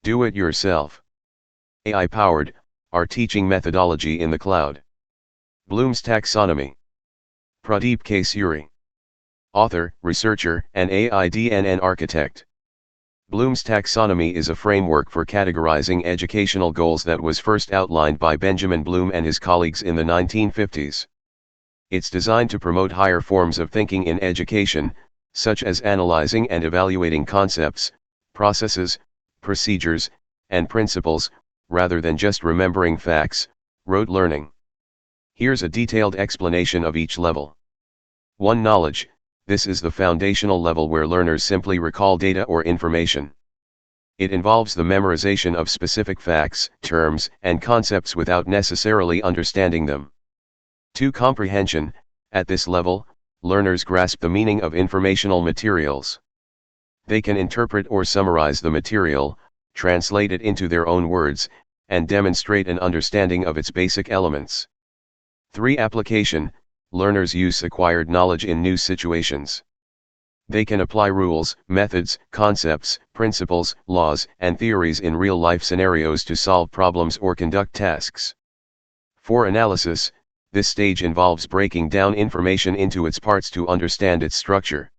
Do it yourself. AI-powered, our teaching methodology in the cloud. Bloom's Taxonomy. Pradeep K. Suri. Author, researcher, and AIDNN architect. Bloom's taxonomy is a framework for categorizing educational goals that was first outlined by Benjamin Bloom and his colleagues in the 1950s. It's designed to promote higher forms of thinking in education, such as analyzing and evaluating concepts, processes, procedures, and principles, rather than just remembering facts, rote learning. Here's a detailed explanation of each level. 1. Knowledge. This is the foundational level where learners simply recall data or information. It involves the memorization of specific facts, terms, and concepts without necessarily understanding them. 2. Comprehension. At this level, learners grasp the meaning of informational materials. They can interpret or summarize the material, translate it into their own words, and demonstrate an understanding of its basic elements. 3. Application. Learners use acquired knowledge in new situations. They can apply rules, methods, concepts, principles, laws, and theories in real-life scenarios to solve problems or conduct tasks. 4. Analysis. This stage involves breaking down information into its parts to understand its structure.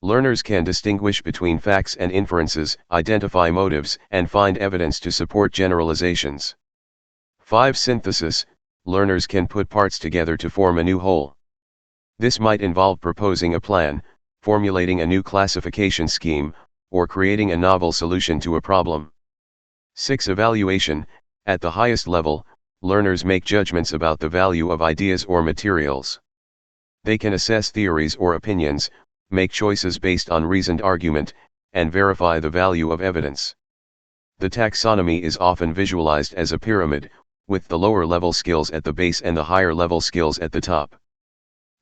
Learners can distinguish between facts and inferences, identify motives, and find evidence to support generalizations. 5. Synthesis. Learners can put parts together to form a new whole. This might involve proposing a plan, formulating a new classification scheme, or creating a novel solution to a problem. 6. Evaluation. At the highest level, learners make judgments about the value of ideas or materials. They can assess theories or opinions, make choices based on reasoned argument, and verify the value of evidence. The taxonomy is often visualized as a pyramid, with the lower-level skills at the base and the higher-level skills at the top.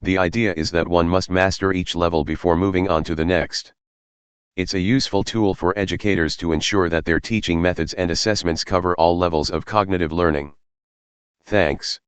The idea is that one must master each level before moving on to the next. It's a useful tool for educators to ensure that their teaching methods and assessments cover all levels of cognitive learning. Thanks.